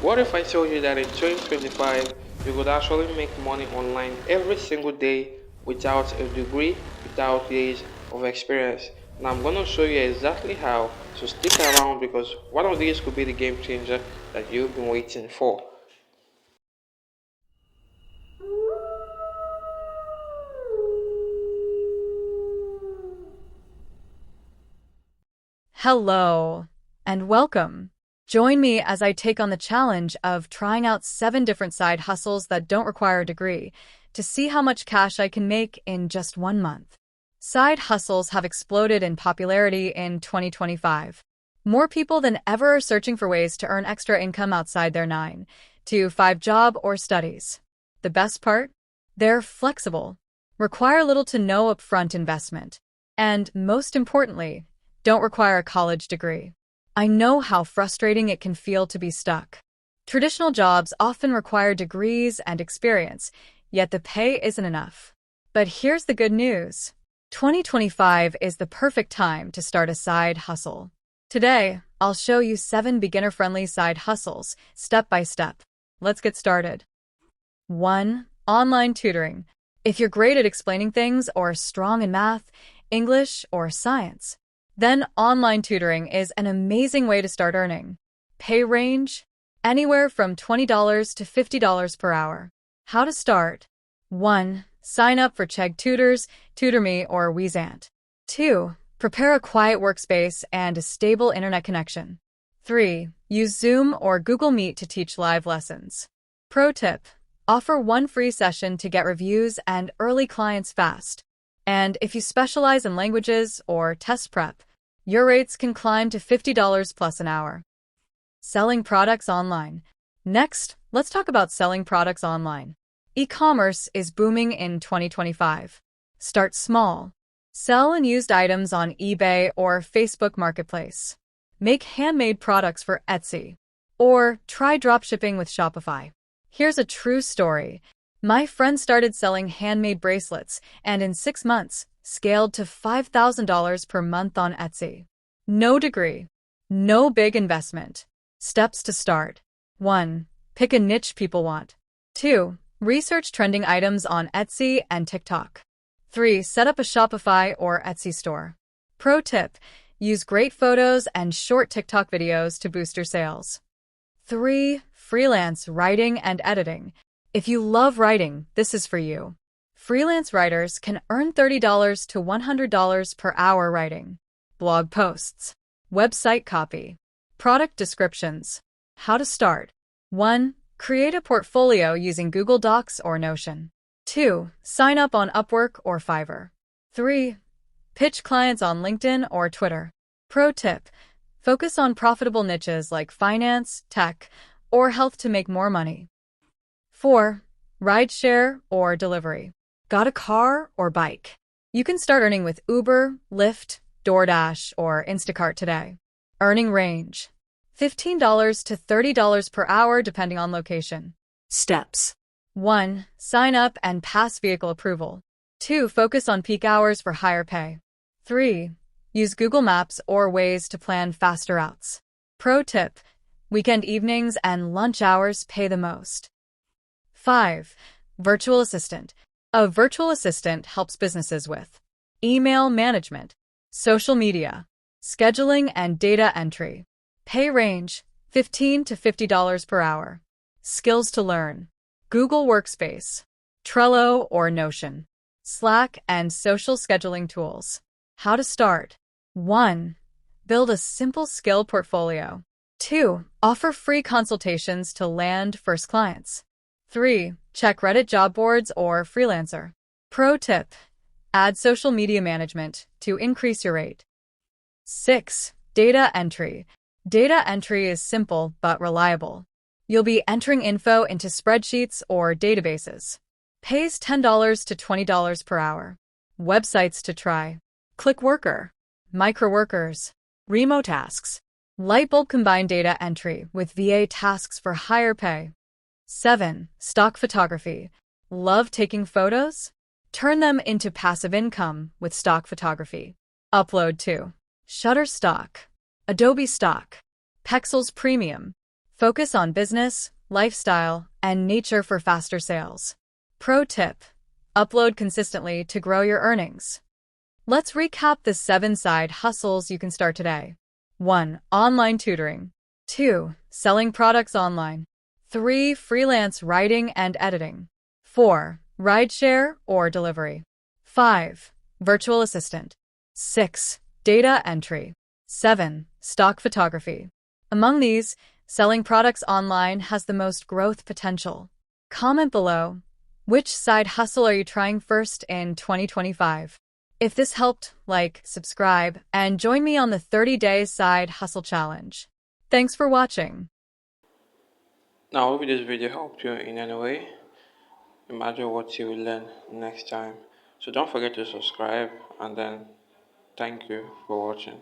What if I told you that in 2025 you could actually make money online every single day without a degree, without years of experience? Now I'm going to show you exactly how, so stick around because one of these could be the game changer that you've been waiting for. Hello and welcome. Join me as I take on the challenge of trying out 7 different side hustles that don't require a degree to see how much cash I can make in just 1 month. Side hustles have exploded in popularity in 2025. More people than ever are searching for ways to earn extra income outside their 9 to 5 job or studies. The best part? They're flexible, require little to no upfront investment, and most importantly, don't require a college degree. I know how frustrating it can feel to be stuck. Traditional jobs often require degrees and experience, yet the pay isn't enough. But here's the good news. 2025 is the perfect time to start a side hustle. Today, I'll show you 7 beginner-friendly side hustles, step by step. Let's get started. 1. Online tutoring. If you're great at explaining things or strong in math, English, or science, then online tutoring is an amazing way to start earning. Pay range? Anywhere from $20 to $50 per hour. How to start? 1. Sign up for Chegg Tutors, TutorMe, or Wezant. 2. Prepare a quiet workspace and a stable internet connection. 3. Use Zoom or Google Meet to teach live lessons. Pro tip: offer 1 free session to get reviews and early clients fast. And if you specialize in languages or test prep, your rates can climb to $50 plus an hour. Selling products online. Next, let's talk about selling products online. E-commerce is booming in 2025. Start small. Sell unused items on eBay or Facebook Marketplace. Make handmade products for Etsy. Or try dropshipping with Shopify. Here's a true story. My friend started selling handmade bracelets and in 6 months, scaled to $5,000 per month on Etsy. No degree. No big investment. Steps to start. 1. Pick a niche people want. 2. Research trending items on Etsy and TikTok. 3. Set up a Shopify or Etsy store. Pro tip: use great photos and short TikTok videos to boost your sales. 3. Freelance writing and editing. If you love writing, this is for you. Freelance writers can earn $30 to $100 per hour writing. Blog posts. Website copy. Product descriptions. How to start. 1. Create a portfolio using Google Docs or Notion. 2. Sign up on Upwork or Fiverr. 3. Pitch clients on LinkedIn or Twitter. Pro tip: focus on profitable niches like finance, tech, or health to make more money. 4. Rideshare or delivery. Got a car or bike? You can start earning with Uber, Lyft, DoorDash, or Instacart today. Earning range: $15 to $30 per hour depending on location. Steps. 1. Sign up and pass vehicle approval. 2. Focus on peak hours for higher pay. 3. Use Google Maps or Waze to plan faster routes. Pro tip: weekend evenings and lunch hours pay the most. 5. Virtual assistant. A virtual assistant helps businesses with email management, social media, scheduling, and data entry. Pay range: $15 to $50 per hour. Skills to learn: Google Workspace, Trello or Notion, Slack, and social scheduling tools. How to start. 1. Build a simple skill portfolio. 2. Offer free consultations to land first clients. 3. Check Reddit job boards or Freelancer. Pro tip: add social media management to increase your rate. 6. Data entry. Data entry is simple but reliable. You'll be entering info into spreadsheets or databases. Pays $10 to $20 per hour. Websites to try: ClickWorker, Microworkers, Remote Tasks. Lightbulb combine data entry with VA tasks for higher pay. 7. Stock photography. Love taking photos? Turn them into passive income with stock photography. Upload to Shutterstock, Adobe Stock, Pexels Premium, Focus on business, lifestyle, and nature for faster sales. Pro tip: upload consistently to grow your earnings. Let's recap the 7 side hustles you can start today. 1. Online tutoring. 2. Selling products online. 3. Freelance writing and editing. 4. Rideshare or delivery. 5. Virtual assistant. 6. Data entry. 7. Stock photography. Among these, selling products online has the most growth potential. Comment below, which side hustle are you trying first in 2025? If this helped, like, subscribe, and join me on the 30 Days Side Hustle Challenge. Thanks for watching. Now, I hope this video helped you in any way. Imagine what you will learn next time. So don't forget to subscribe, and then thank you for watching.